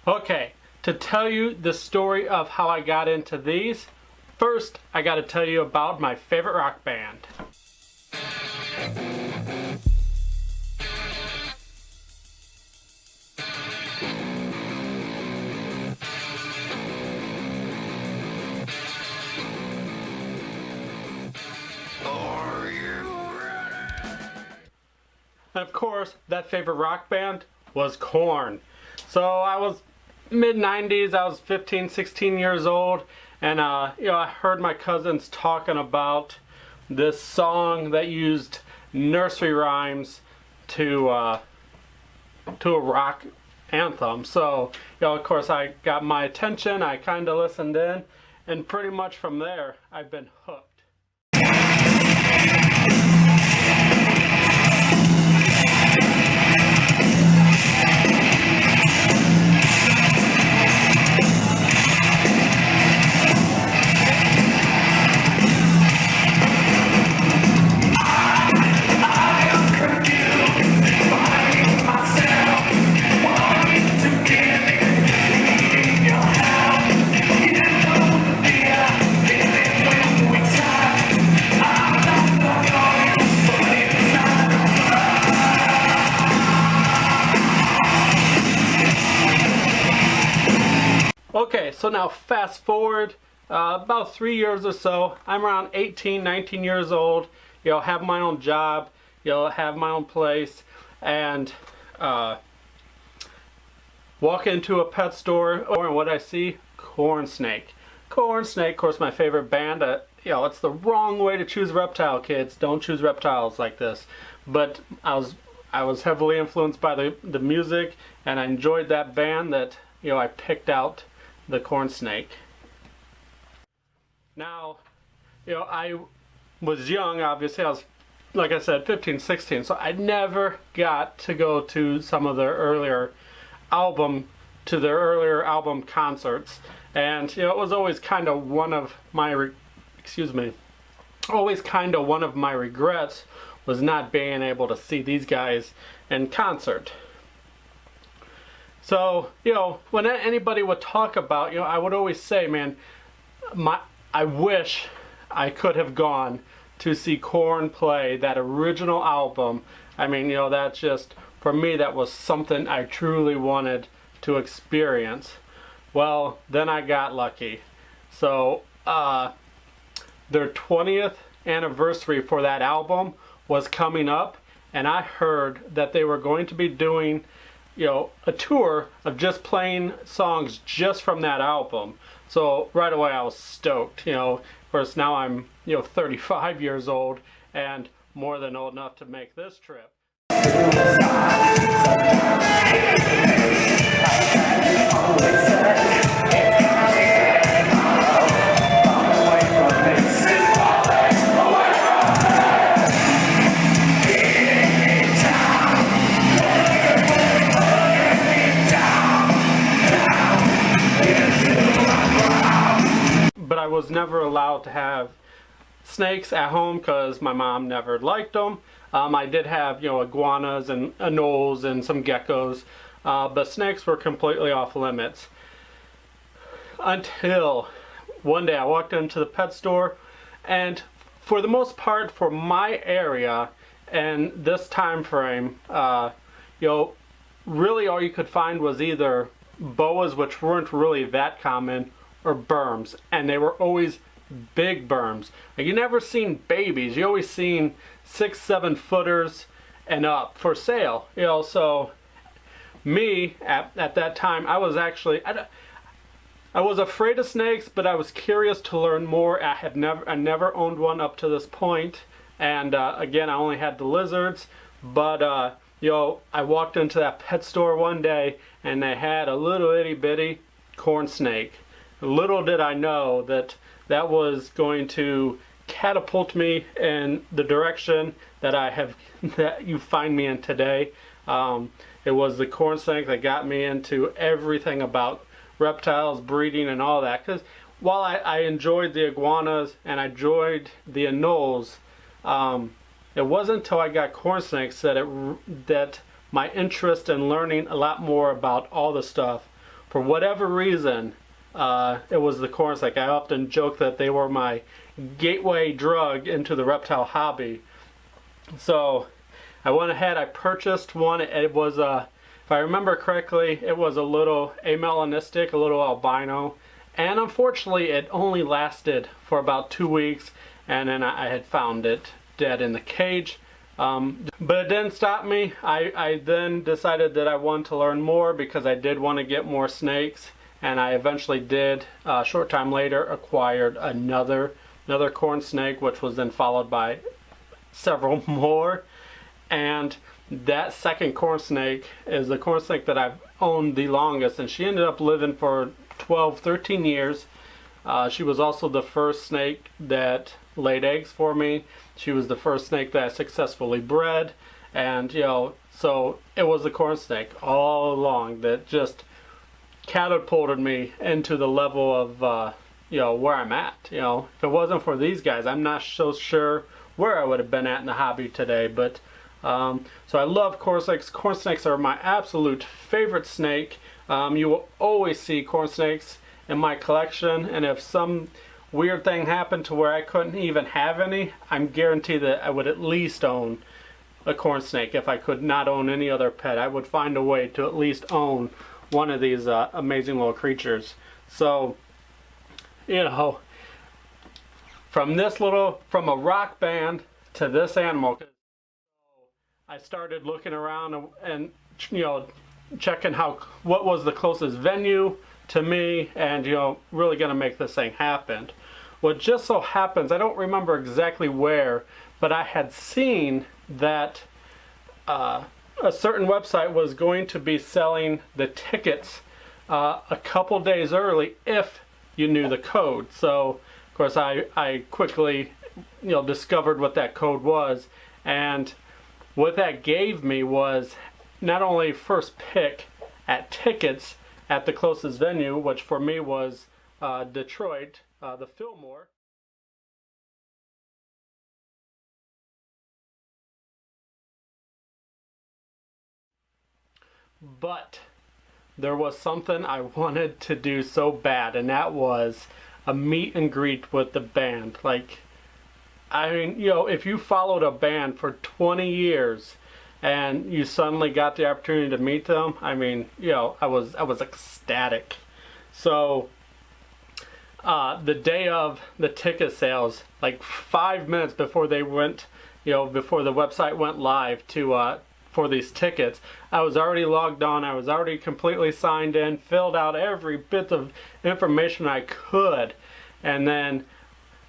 Okay, to tell you the story of how I got into these, first I got to tell you about my favorite rock band. And of course, that favorite rock band was Korn. So I was mid-90s, I was 15, 16 years old, and I heard my cousins talking about this song that used nursery rhymes to a rock anthem. So, of course, I got my attention, I kind of listened in, and pretty much from there, I've been hooked. Okay, so now fast forward about 3 years or so. I'm around 18, 19 years old. Have my own job. Have my own place, and walk into a pet store, and what I see, Corn Snake. Corn Snake, of course, my favorite band. It's the wrong way to choose Reptile, kids. Don't choose reptiles like this. But I was heavily influenced by the music, and I enjoyed that band that I picked out the Corn Snake. Now, I was young, obviously. I was, like I said, 15, 16, so I never got to go to some of their earlier album concerts. And, it was always kind of one of my, regrets was not being able to see these guys in concert. So, when anybody would talk about, I would always say, man, I wish I could have gone to see Korn play that original album. I mean, that's just, for me, that was something I truly wanted to experience. Well, then I got lucky. So, their 20th anniversary for that album was coming up, and I heard that they were going to be doing a tour of just playing songs just from that album. So right away I was stoked. Of course, now I'm 35 years old and more than old enough to make this trip. But I was never allowed to have snakes at home because my mom never liked them. I did have, iguanas and anoles and some geckos, but snakes were completely off limits. Until one day I walked into the pet store, and for the most part, for my area and this time frame, really all you could find was either boas, which weren't really that common, or berms, and they were always big berms. You never seen babies. You always seen 6, 7 footers and up for sale. So me at that time, I was actually I was afraid of snakes, but I was curious to learn more. I never owned one up to this point, and again, I only had the lizards. But I walked into that pet store one day, and they had a little itty bitty corn snake. Little did I know that that was going to catapult me in the direction that you find me in today. It was the corn snake that got me into everything about reptiles, breeding, and all that. Because while I enjoyed the iguanas and I enjoyed the anoles, it wasn't until I got corn snakes that my interest in learning a lot more about all the stuff for whatever reason, it was the corn snake. I often joke that they were my gateway drug into the reptile hobby. So I went ahead, I purchased one. It was, if I remember correctly, it was a little amelanistic, a little albino. And unfortunately, it only lasted for about 2 weeks, and then I had found it dead in the cage. But it didn't stop me. I then decided that I wanted to learn more because I did want to get more snakes, and I eventually did. A short time later, acquired another corn snake, which was then followed by several more. And that second corn snake is the corn snake that I've owned the longest, and she ended up living for 12, 13 years. She was also the first snake that laid eggs for me. She was the first snake that I successfully bred, and so it was the corn snake all along that just catapulted me into the level of where I'm at. If it wasn't for these guys, I'm not so sure where I would have been at in the hobby today. But so I love corn snakes. Corn snakes are my absolute favorite snake. You will always see corn snakes in my collection, and if some weird thing happened to where I couldn't even have any, I'm guaranteed that I would at least own a corn snake. If I could not own any other pet, I would find a way to at least own one of these amazing little creatures. So, from a rock band to this animal, I started looking around and checking what was the closest venue to me, and really gonna make this thing happen. What just so happens, I don't remember exactly where, but I had seen that a certain website was going to be selling the tickets a couple days early if you knew the code. So of course I quickly discovered what that code was, and what that gave me was not only first pick at tickets at the closest venue, which for me was Detroit, the Fillmore. But there was something I wanted to do so bad, and that was a meet and greet with the band. Like, I mean, if you followed a band for 20 years and you suddenly got the opportunity to meet them, I mean, I was ecstatic. So the day of the ticket sales, like 5 minutes before they went, before the website went live to for these tickets, I was already logged on. I was already completely signed in, filled out every bit of information I could, and then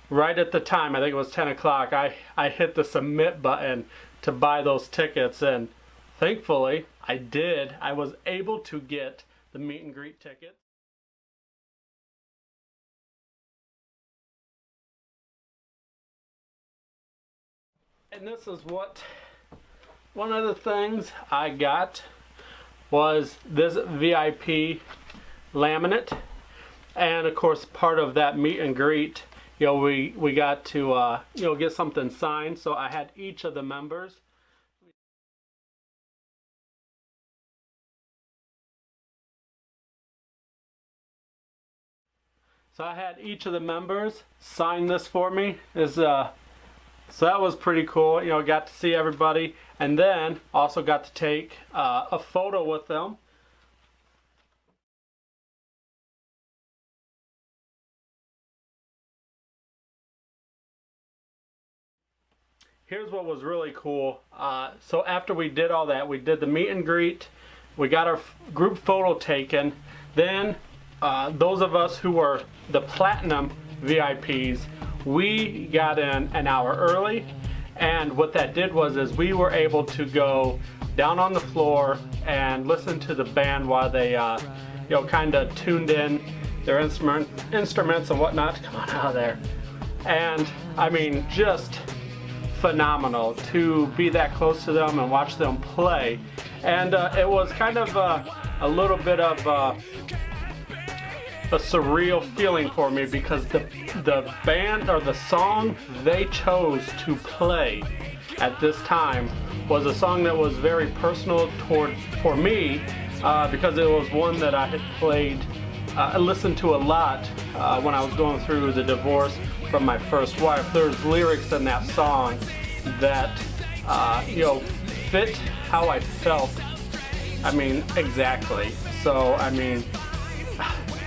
right at the time, I think it was 10 o'clock, I hit the submit button to buy those tickets, and thankfully I did. I was able to get the meet and greet ticket. And this is one of the things I got was this VIP laminate, and of course part of that meet and greet, we got to get something signed. So I had each of the members. So I had each of the members sign this for me. So that was pretty cool. Got to see everybody, and then also got to take a photo with them. Here's what was really cool. So after we did all that, we did the meet and greet, we got our group photo taken, then those of us who were the platinum VIPs, we got in an hour early, and what that did was we were able to go down on the floor and listen to the band while they kind of tuned in their instruments and whatnot. Come on out of there. And I mean, just phenomenal to be that close to them and watch them play. And it was kind of a little bit of a surreal feeling for me, because the band, or the song they chose to play at this time, was a song that was very personal for me, because it was one that I had played, I listened to a lot when I was going through the divorce from my first wife. There's lyrics in that song that, fit how I felt. I mean, exactly. So, I mean,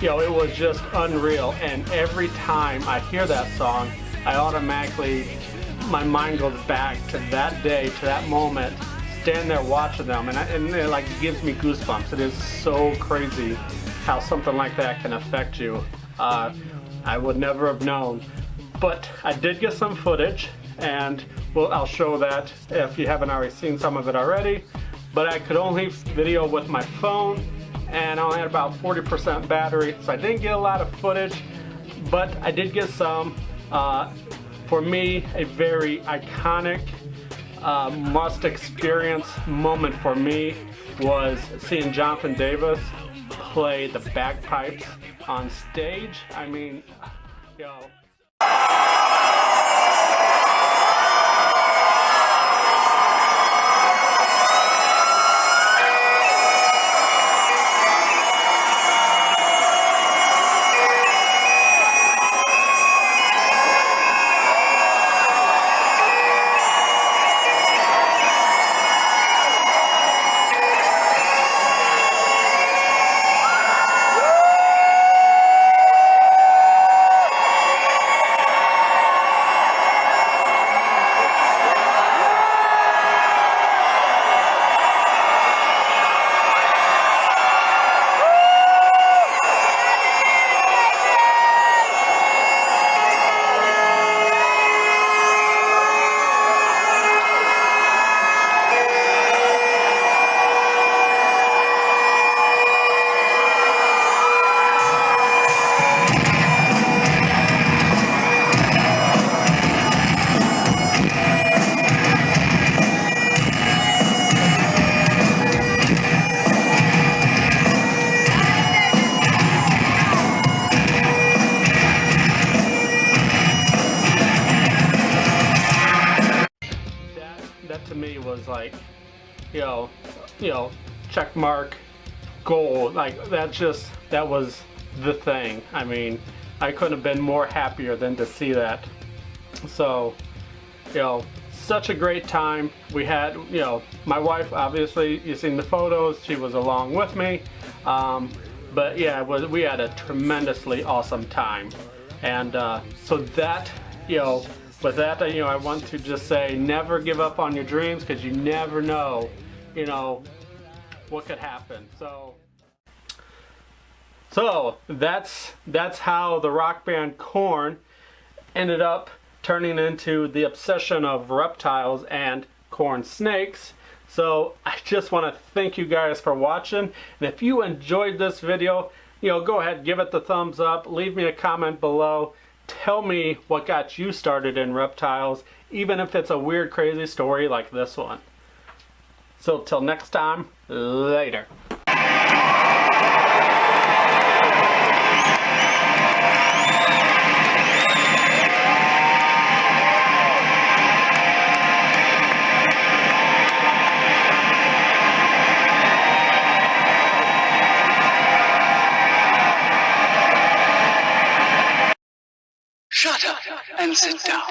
it was just unreal. And every time I hear that song, I automatically, my mind goes back to that day, to that moment, stand there watching them, and it like gives me goosebumps. It is so crazy how something like that can affect you. I would never have known. But I did get some footage, and I'll show that if you haven't already seen some of it already. But I could only video with my phone, and I only had about 40% battery, so I didn't get a lot of footage, but I did get some. For me, a very iconic, must experience moment for me was seeing Jonathan Davis play the bagpipes on stage. I mean, that to me was like, check mark, goal. Like that was the thing. I mean, I couldn't have been more happier than to see that. So, such a great time. We had, my wife, obviously, you've seen the photos, she was along with me. But yeah, we had a tremendously awesome time. And so that, with that, I want to just say, never give up on your dreams, because you never know, what could happen. So that's how the rock band Korn ended up turning into the obsession of reptiles and corn snakes. So I just want to thank you guys for watching, and if you enjoyed this video, go ahead, give it the thumbs up, leave me a comment below, tell me what got you started in reptiles, even if it's a weird, crazy story like this one. So till next time, later. Shut up and sit down.